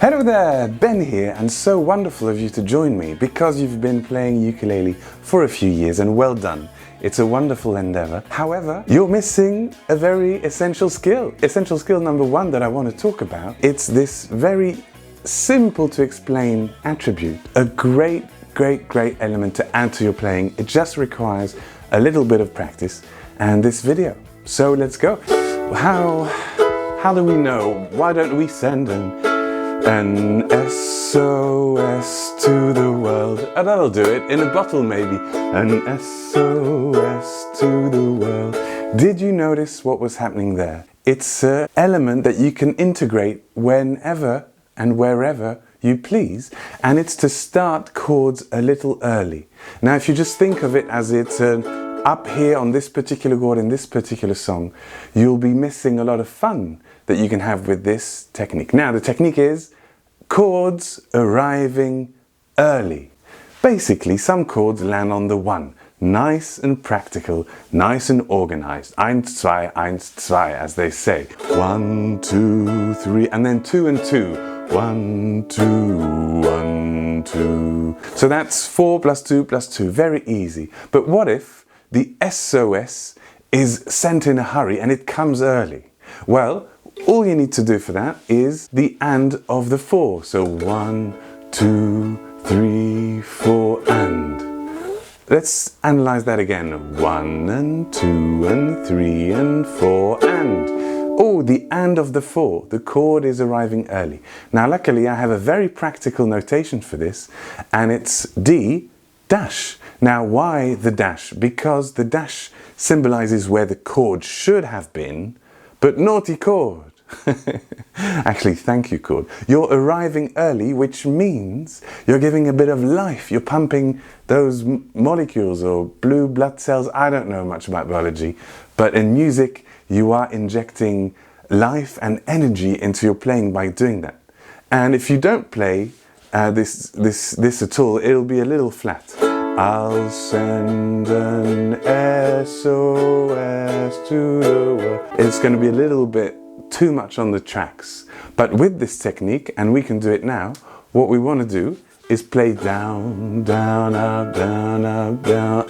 Hello there, Ben here, and so wonderful of you to join me because you've been playing ukulele for a few years, and well done. It's a wonderful endeavor. However, you're missing a very essential skill. Essential skill number one that I want to talk about. It's this very simple to explain attribute, a great element to add to your playing. It just requires a little bit of practice and this video. So let's go. How do we know? Why don't we send an SOS to the world? Oh, that'll do it. In a bottle maybe. An SOS to the world. Did you notice what was happening there? It's an element that you can integrate whenever and wherever you please, and it's to start chords a little early. Now if you just think of it as it's up here on this particular chord in this particular song, you'll be missing a lot of fun that you can have with this technique. Now the technique is chords arriving early. Basically some chords land on the one. Nice and practical, nice and organized. 1, 2, 1, 2, as they say. 1, 2, 3, and then 2 and 2. 1, 2, 1, 2. So that's 4 plus 2 plus 2. Very easy. But what if the SOS is sent in a hurry and it comes early? Well, all you need to do for that is the and of the 4. So 1, 2, 3, 4, and. Let's analyze that again. 1 and 2 and 3 and 4 and. Oh, the and of the 4. The chord is arriving early. Now luckily I have a very practical notation for this, and it's D dash. Now why the dash? Because the dash symbolizes where the chord should have been, but naughty chord. Actually, thank you chord. You're arriving early, which means you're giving a bit of life. You're pumping those molecules or blue blood cells. I don't know much about biology, but in music you are injecting life and energy into your playing by doing that. And if you don't play this at all, it'll be a little flat. I'll send an SOS to the world. It's going to be a little bit too much on the tracks. But with this technique, and we can do it now, what we want to do is play down, down, up, down, up, down,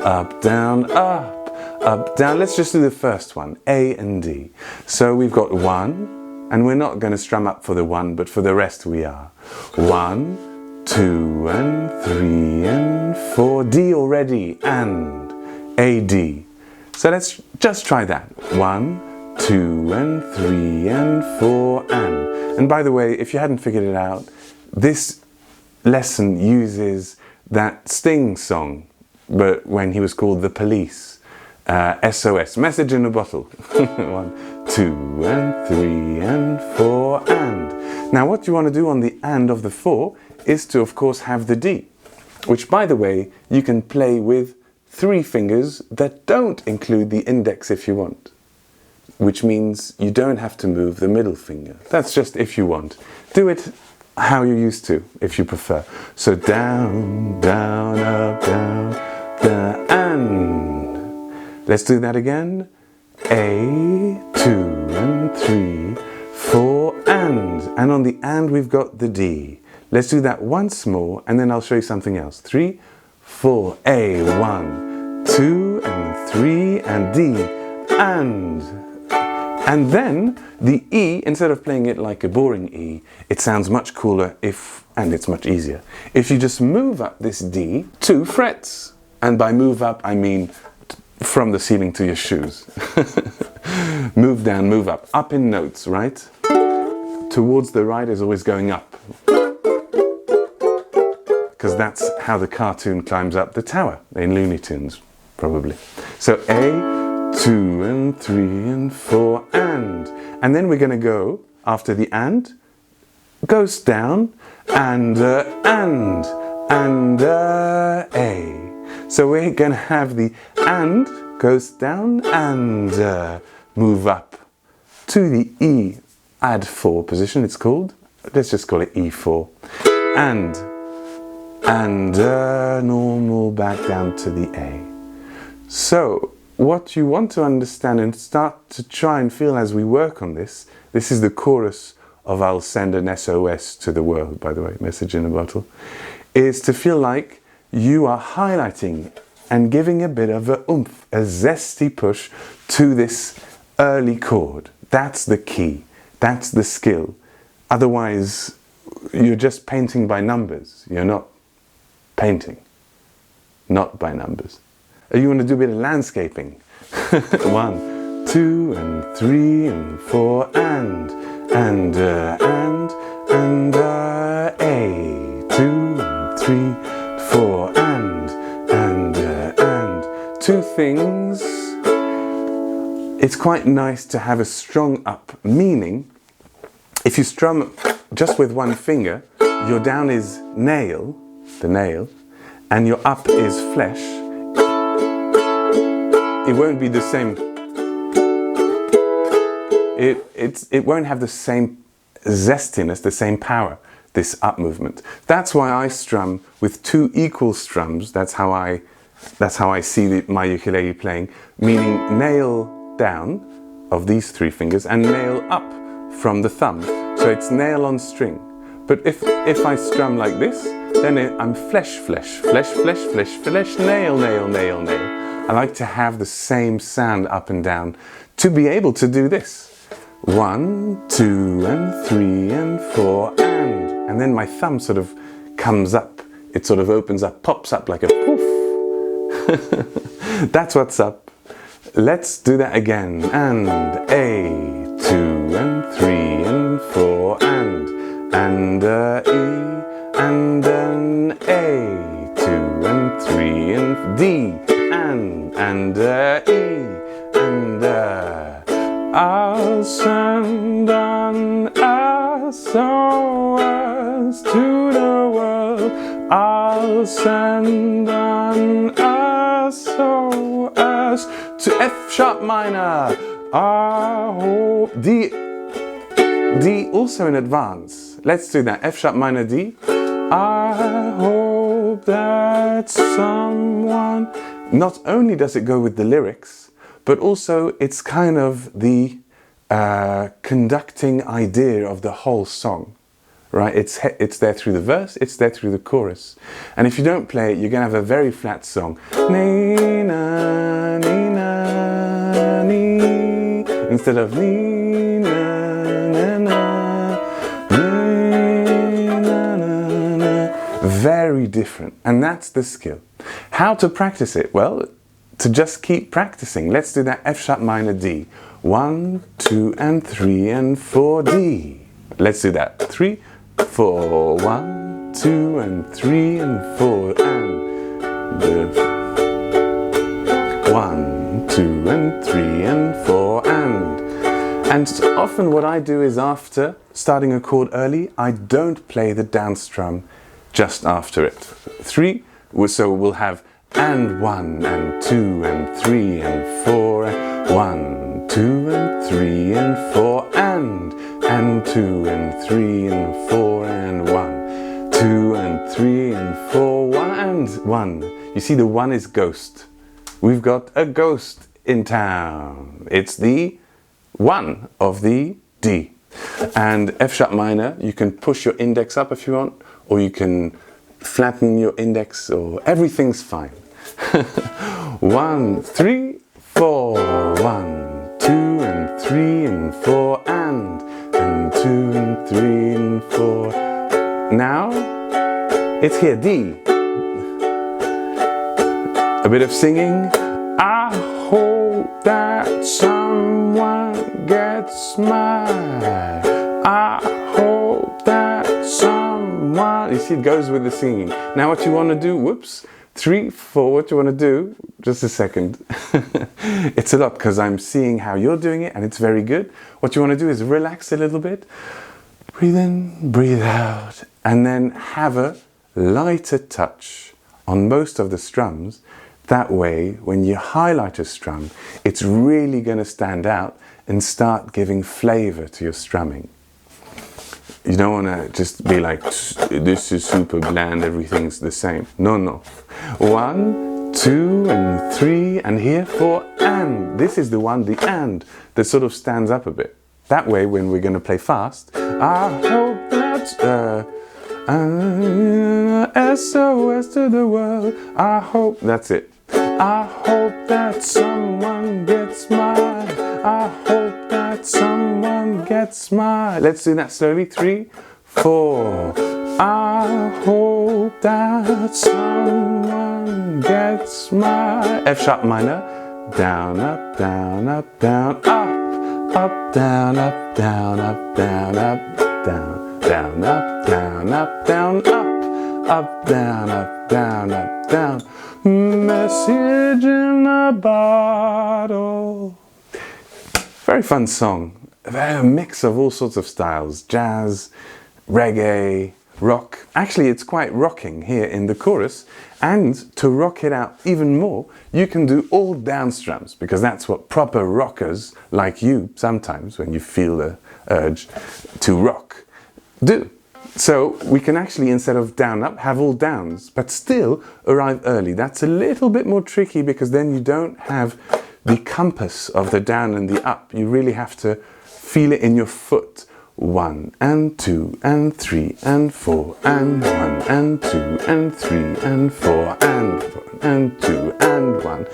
up, down, up, down. Let's just do the first one, A and D. So we've got 1, and we're not going to strum up for the 1, but for the rest we are. 1, 2 and 3 and 4, D already, and A, D. So let's just try that. 1, 2 and 3 and 4 and. And by the way, if you hadn't figured it out, this lesson uses that Sting song, but when he was called The Police. SOS, message in a bottle. 1, 2 and 3 and 4 and. Now what you want to do on the and of the 4 is to of course have the D, which by the way you can play with 3 fingers that don't include the index if you want, which means you don't have to move the middle finger. That's just if you want. Do it how you used to, if you prefer. So down, down, up, down, down, and. Let's do that again. A, 2 and 3, 4 and. And on the and we've got the D. Let's do that once more and then I'll show you something else. 3, 4, A, 1, 2 and 3 and D, and. And then the E, instead of playing it like a boring E, it sounds much cooler and it's much easier, if you just move up this D 2 frets. And by move up, I mean from the ceiling to your shoes. Move down, move up. Up in notes, right? Towards the right is always going up, because that's how the cartoon climbs up the tower in Looney Tunes, probably. So A, 2 and 3 and 4 and then we're going to go after the and goes down and A. So we're going to have the and goes down and move up to the E add 4 position, it's called. Let's just call it E4. And normal back down to the A. So what you want to understand and start to try and feel as we work on this is the chorus of I'll send an SOS to the world, by the way, message in a bottle, is to feel like you are highlighting and giving a bit of a oomph, a zesty push to this early chord. That's the key. That's the skill. Otherwise, you're just painting by numbers. You're not painting, not by numbers. You want to do a bit of landscaping. 1, 2, and 3, and 4, and A. 2, and 3, 4, and. Two things. It's quite nice to have a strong up, meaning if you strum just with one finger, your down is nail, the nail, and your up is flesh. It won't be the same. It won't have the same zestiness, the same power, this up movement. That's why I strum with 2 equal strums. That's how I see my ukulele playing, meaning nail down of these 3 fingers and nail up from the thumb. So it's nail on string. But if I strum like this, then I'm flesh, flesh, flesh, flesh, flesh, flesh, nail, nail, nail, nail. I like to have the same sound up and down to be able to do this. 1, 2, and 3, and 4, and then my thumb sort of comes up. It sort of opens up, pops up like a poof. That's what's up. Let's do that again. And A, 2, and 3, and 4, and E, and then A, 2, and 3, and D, and E, and I'll send an SOS to the world. I'll send an SOS to F sharp minor. I hope D also in advance. Let's do that. F sharp minor D. I hope that someone. Not only does it go with the lyrics, but also it's kind of the conducting idea of the whole song, right? It's there through the verse, it's there through the chorus. And if you don't play it, you're going to have a very flat song. Nina, Nina, Ni, instead of Nina, na, na, na, na, na. Very different. And that's the skill. How to practice it? Well, to just keep practicing. Let's do that F sharp minor D. 1, 2, and 3, and 4 D. Let's do that. 3, 4, 1, 2, and 3, and 4, and 1, 2, and 3, and 4, and often what I do is after starting a chord early, I don't play the down strum just after it. 3, so we'll have and 1, and 2, and 3, and 4, 1, 2, and 3, and 4, and 2, and 3, and 4, and 1, 2, and 3, and 4, 1, and 1. You see, the 1 is ghost. We've got a ghost in town. It's the 1 of the D. And F sharp minor, you can push your index up if you want, or you can flatten your index, or everything's fine. 1, 3, 4, 1, 2, and 3, and 4, and 2, and 3, and 4. Now, it's here, D. A bit of singing. I hope that someone gets mad. I hope that someone. You see, it goes with the singing. Now, what you want to do? Whoops. 3, 4. What you want to do? Just a second. It's a lot because I'm seeing how you're doing it, and it's very good. What you want to do is relax a little bit. Breathe in, breathe out, and then have a lighter touch on most of the strums. That way, when you highlight a strum, it's really going to stand out and start giving flavor to your strumming. You don't want to just be like, this is super bland, everything's the same. No, no. 1, 2, and 3, and here 4, and. This is the one, the and, that sort of stands up a bit. That way, when we're going to play fast, I hope that SOS to the world. I hope, that's it. I hope that someone gets mine. I hope that someone gets mine. Let's do that slowly. 3, 4. I hope that someone gets mine. F sharp minor. Down, up, down, up, down, up, up, down, up, down, up, down, up, down, down, up, down, up, down, up, down, up, down, up, down. Message in a bottle. Very fun song. A mix of all sorts of styles. Jazz, reggae, rock. Actually, it's quite rocking here in the chorus. And to rock it out even more, you can do all down strums, because that's what proper rockers like you sometimes, when you feel the urge to rock, do. So we can actually, instead of down up, have all downs, but still arrive early. That's a little bit more tricky, because then you don't have the compass of the down and the up. You really have to feel it in your foot. 1 and 2 and 3 and 4 and 1 and 2 and 3 and 4 and 4 and 2 and 1,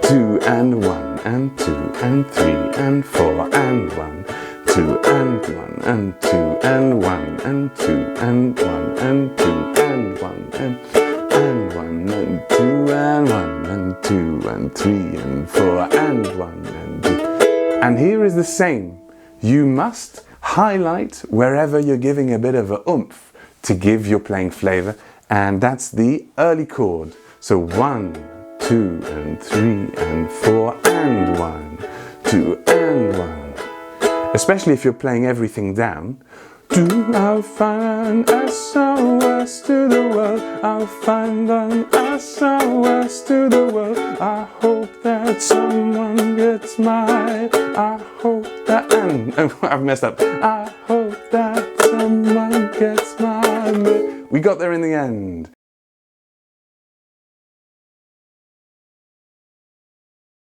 2 and 1 and 2 and 3 and 4 and 1, 2 and 1 and 2 and 1 and 2 and 1 and 2 and 1 and 1 and 2 and 1 and 2 and 3 and 4 and 1 and 2. And here is the same. You must highlight wherever you're giving a bit of a oomph to give your playing flavor, and that's the early chord. So 1, 2 and 3 and 4 and 1, 2 and 1. Especially if you're playing everything down. I'll find an SOS to the world. I'll find an SOS to the world. I hope that someone gets mine. I hope that, and I've messed up. I hope that someone gets mine. We got there in the end.